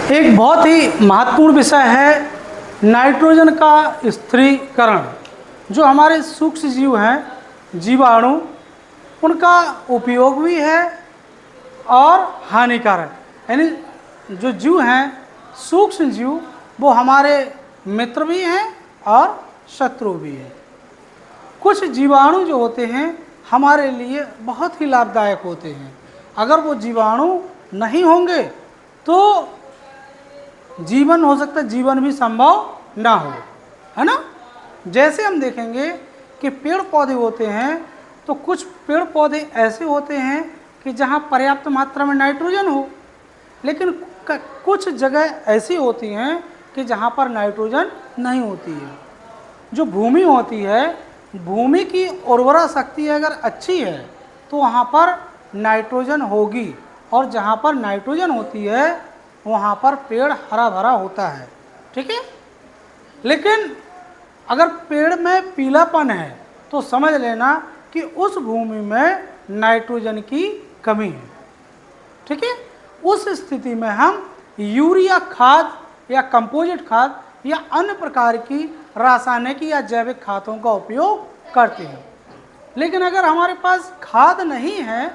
एक बहुत ही महत्वपूर्ण विषय है नाइट्रोजन का स्थिरीकरण। जो हमारे सूक्ष्म जीव हैं, जीवाणु, उनका उपयोग भी है और हानिकारक। यानी जो जीव हैं, सूक्ष्म जीव, वो हमारे मित्र भी हैं और शत्रु भी हैं। कुछ जीवाणु जो होते हैं हमारे लिए बहुत ही लाभदायक होते हैं। अगर वो जीवाणु नहीं होंगे तो जीवन हो सकता है, जीवन भी संभव ना हो, है ना। जैसे हम देखेंगे कि पेड़ पौधे होते हैं, तो कुछ पेड़ पौधे ऐसे होते हैं कि जहाँ पर्याप्त मात्रा में नाइट्रोजन हो, लेकिन कुछ जगह ऐसी होती हैं कि जहाँ पर नाइट्रोजन नहीं होती है। जो भूमि होती है, भूमि की उर्वरा शक्ति अगर अच्छी है तो वहाँ पर नाइट्रोजन होगी, और जहाँ पर नाइट्रोजन होती है वहाँ पर पेड़ हरा भरा होता है, ठीक है। लेकिन अगर पेड़ में पीलापन है तो समझ लेना कि उस भूमि में नाइट्रोजन की कमी है, ठीक है। उस स्थिति में हम यूरिया खाद या कंपोजिट खाद या अन्य प्रकार की रासायनिक या जैविक खादों का उपयोग करते हैं। लेकिन अगर हमारे पास खाद नहीं है,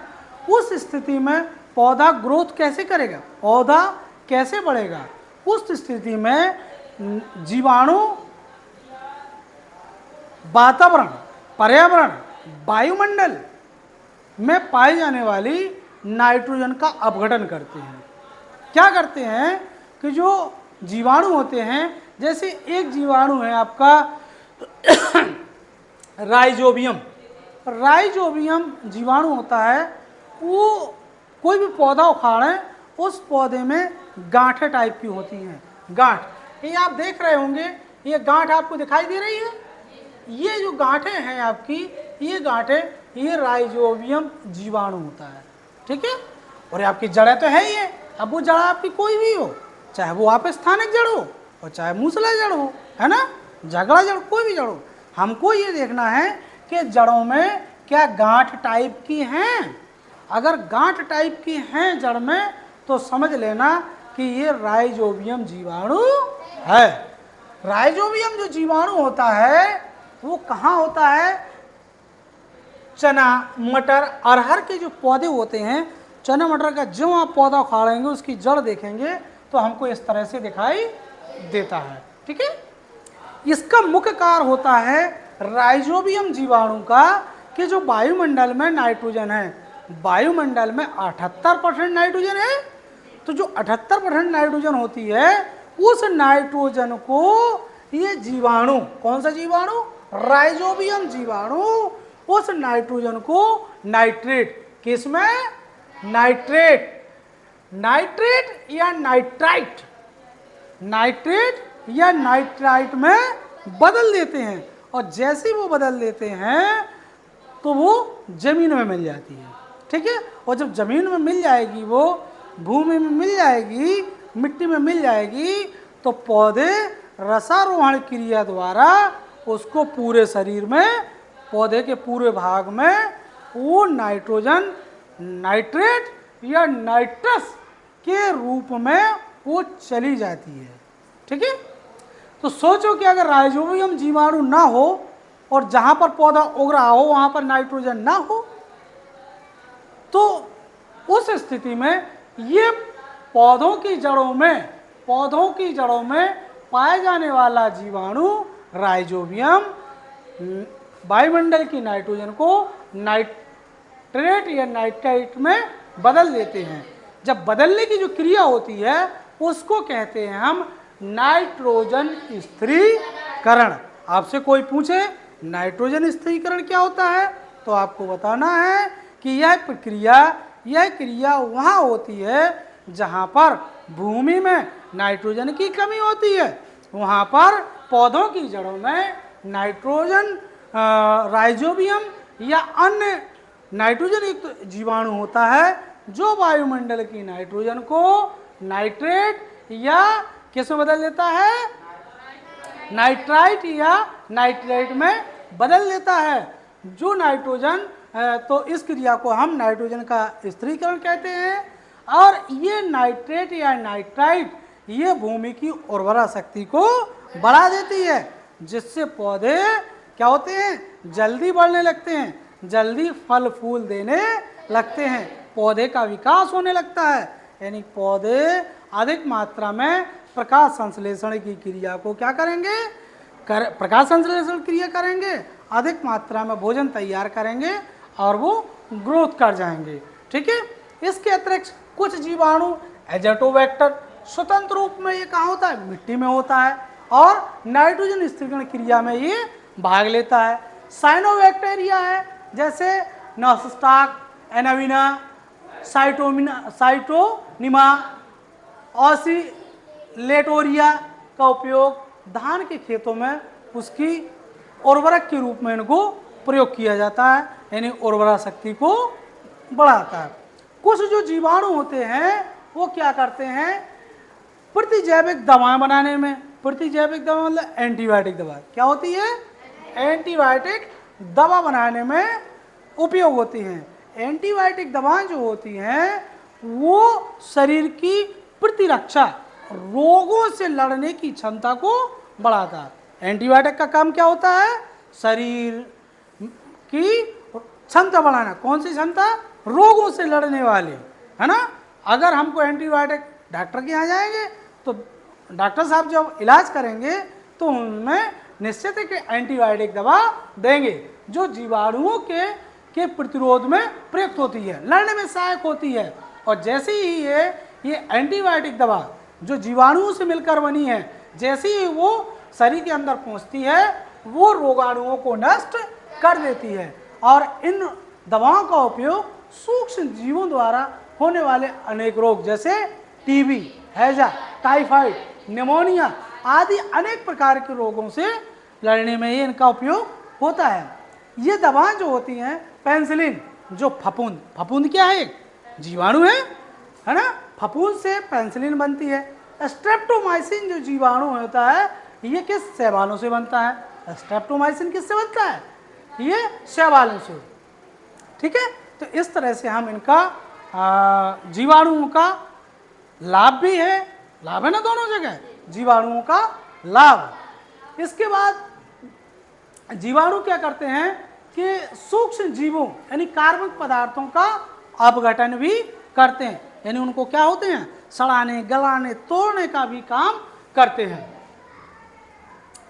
उस स्थिति में पौधा ग्रोथ कैसे करेगा, पौधा कैसे बढ़ेगा? उस स्थिति में जीवाणु वातावरण, पर्यावरण, वायुमंडल में पाई जाने वाली नाइट्रोजन का अपघटन करते हैं। क्या करते हैं कि जो जीवाणु होते हैं, जैसे एक जीवाणु है आपका राइजोबियम। राइजोबियम जीवाणु होता है, वो कोई भी पौधा उखाड़ें, उस पौधे में गांठें टाइप की होती हैं। गांठ, ये आप देख रहे होंगे, ये गांठ आपको दिखाई दे रही है। ये जो गांठें हैं आपकी, ये गांठें, ये राइजोबियम जीवाणु होता है, ठीक है। और आपकी जड़ें तो है ही है। अब वो जड़ आपकी कोई भी हो, चाहे वो आप स्थानिक जड़ हो और चाहे मूसला जड़ हो, है ना, झगड़ा जड़, कोई भी जड़ हो, हमको ये देखना है कि जड़ों में क्या गांठ टाइप की हैं। अगर गांठ टाइप की हैं जड़ में, तो समझ लेना कि ये राइजोबियम जीवाणु है। राइजोबियम जो जीवाणु होता है वो कहाँ होता है? चना, मटर, अरहर के जो पौधे होते हैं, चना मटर का जो आप पौधा उखाड़ेंगे उसकी जड़ देखेंगे तो हमको इस तरह से दिखाई देता है, ठीक है। इसका मुख्य कारण होता है राइजोबियम जीवाणु का कि जो वायुमंडल में नाइट्रोजन है, वायुमंडल में 78% नाइट्रोजन है। तो जो 78% नाइट्रोजन होती है, उस नाइट्रोजन को ये जीवाणु, कौन सा जीवाणु? राइजोबियम जीवाणु, उस नाइट्रोजन को नाइट्रेट, किसमें? नाइट्रेट, नाइट्रेट या नाइट्राइट, नाइट्रेट या नाइट्राइट में बदल देते हैं। और जैसे ही वो बदल देते हैं तो वो जमीन में मिल जाती है, ठीक है। और जब जमीन में मिल जाएगी, वो भूमि में मिल जाएगी, मिट्टी में मिल जाएगी, तो पौधे रसारोहण क्रिया द्वारा उसको पूरे शरीर में, पौधे के पूरे भाग में वो नाइट्रोजन नाइट्रेट या नाइट्रस के रूप में वो चली जाती है, ठीक है। तो सोचो कि अगर राइजोबियम जीवाणु ना हो और जहाँ पर पौधा उग रहा हो वहाँ पर नाइट्रोजन ना हो, तो उस स्थिति में ये पौधों की जड़ों में पाए जाने वाला जीवाणु राइजोबियम वायुमंडल की नाइट्रोजन को नाइट्रेट या नाइट्राइट में बदल देते हैं। जब बदलने की जो क्रिया होती है उसको कहते हैं हम नाइट्रोजन स्थिरीकरण। आपसे कोई पूछे नाइट्रोजन स्थिरीकरण क्या होता है, तो आपको बताना है कि यह क्रिया वहाँ होती है जहाँ पर भूमि में नाइट्रोजन की कमी होती है। वहाँ पर पौधों की जड़ों में नाइट्रोजन, राइजोबियम या अन्य नाइट्रोजन युक्त जीवाणु होता है, जो वायुमंडल की नाइट्रोजन को नाइट्रेट या किस में बदल देता है? नाइट्राइट या नाइट्रेट में बदल देता है। जो नाइट्रोजन, तो इस क्रिया को हम नाइट्रोजन का स्थिरीकरण कहते हैं। और ये नाइट्रेट या नाइट्राइट ये भूमि की उर्वरा शक्ति को बढ़ा देती है, जिससे पौधे क्या होते हैं, जल्दी बढ़ने लगते हैं, जल्दी फल फूल देने लगते हैं, पौधे का विकास होने लगता है। यानी पौधे अधिक मात्रा में प्रकाश संश्लेषण की क्रिया को क्या करेंगे, प्रकाश संश्लेषण क्रिया करेंगे, अधिक मात्रा में भोजन तैयार करेंगे और वो ग्रोथ कर जाएंगे। ठीक है। इसके अतिरिक्त कुछ जीवाणु एजेटोबैक्टर स्वतंत्र रूप में ये कहाँ होता है, मिट्टी में होता है और नाइट्रोजन स्थिरीकरण क्रिया में ये भाग लेता है। साइनोबैक्टीरिया है, जैसे नॉस्टाक, एनाविना, साइटोनिमा, ऑसिलेटोरिया का उपयोग धान के खेतों में उसकी उर्वरक के रूप में इनको प्रयोग किया जाता है, यानी उर्वरा शक्ति को बढ़ाता है। कुछ जो जीवाणु होते हैं वो क्या करते हैं, प्रतिजैविक दवाएं बनाने में, प्रतिजैविक दवा मतलब एंटीबायोटिक दवा क्या होती है, एंटीबायोटिक दवा बनाने में उपयोग होती हैं। एंटीबायोटिक दवाएं जो होती हैं वो शरीर की प्रतिरक्षा, रोगों से लड़ने की क्षमता को बढ़ाता है। एंटीबायोटिक का काम क्या होता है, शरीर की क्षमता बढ़ाना। कौन सी क्षमता, रोगों से लड़ने वाली, है ना। अगर हमको एंटीबायोटिक, डॉक्टर के यहाँ जाएंगे तो डॉक्टर साहब जब इलाज करेंगे तो उनमें निश्चित है कि एंटीबायोटिक दवा देंगे जो जीवाणुओं के प्रतिरोध में प्रयुक्त होती है, लड़ने में सहायक होती है। और जैसे ही ये एंटीबायोटिक दवा जो जीवाणुओं से मिलकर बनी है, जैसे ही वो शरीर के अंदर पहुंचती है वो रोगाणुओं को नष्ट कर देती है। और इन दवाओं का उपयोग सूक्ष्म जीवों द्वारा होने वाले अनेक रोग जैसे टीबी, हैजा, टाइफाइड, निमोनिया आदि अनेक प्रकार के रोगों से लड़ने में ये इनका उपयोग होता है। ये दवाएं जो होती हैं, पेनिसिलिन जो फफूंद क्या है, एक जीवाणु है ना, फफूंद से पेनिसिलिन बनती है। स्ट्रेप्टोमाइसिन जो जीवाणु होता है ये किस शैवालों से बनता है, स्ट्रेप्टोमाइसिन किससे बनता है, ये शैवालों से। ठीक है। तो इस तरह से हम इनका जीवाणुओं का लाभ भी है, लाभ है ना दोनों जगह, जीवाणुओं का लाभ। इसके बाद जीवाणु क्या करते हैं कि सूक्ष्म जीवों यानी कार्बनिक पदार्थों का अपघटन भी करते हैं, यानी उनको क्या होते हैं, सड़ाने, गलाने, तोड़ने का भी काम करते हैं।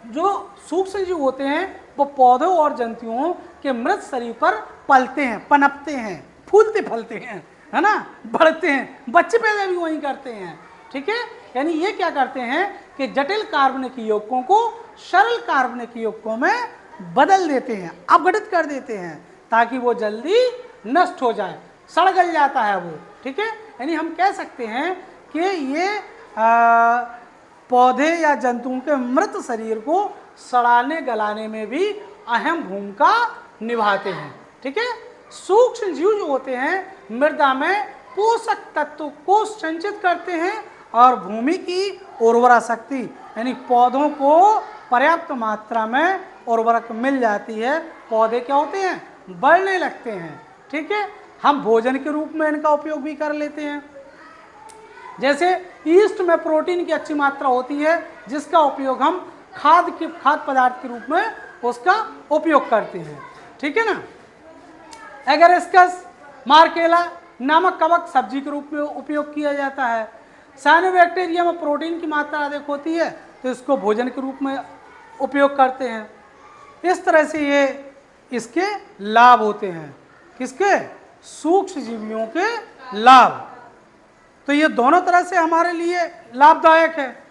जो सूक्ष्म जीव होते हैं वो पौधों और जंतुओं के मृत शरीर पर पलते हैं, पनपते हैं, फूलते फलते हैं, है ना, बढ़ते हैं, बच्चे पैदा भी वही करते हैं। ठीक है। यानी ये क्या करते हैं कि जटिल कार्बनिक यौगिकों को सरल कार्बनिक यौगिकों में बदल देते हैं, अपघटित कर देते हैं ताकि वो जल्दी नष्ट हो जाए, सड़ गल जाता है वो। ठीक है। यानी हम कह सकते हैं कि ये पौधे या जंतुओं के मृत शरीर को सड़ाने गलाने में भी अहम भूमिका निभाते हैं। ठीक है। सूक्ष्म जीव जो होते हैं मृदा में पोषक तत्व को संचित करते हैं और भूमि की उर्वरा शक्ति यानी पौधों को पर्याप्त मात्रा में उर्वरक मिल जाती है, पौधे क्या होते हैं, बढ़ने लगते हैं। ठीक है। हम भोजन के रूप में इनका उपयोग भी कर लेते हैं। जैसे ईस्ट में प्रोटीन की अच्छी मात्रा होती है जिसका उपयोग हम खाद्य पदार्थ के रूप में उसका उपयोग करते हैं। ठीक है ना। एगेरिकस मार्केला नामक कवक सब्जी के रूप में उपयोग किया जाता है। साइनोबैक्टीरिया में प्रोटीन की मात्रा अधिक होती है तो इसको भोजन के रूप में उपयोग करते हैं। इस तरह से ये इसके लाभ होते हैं, किसके, सूक्ष्म जीवियों के लाभ। तो ये दोनों तरह से हमारे लिए लाभदायक है।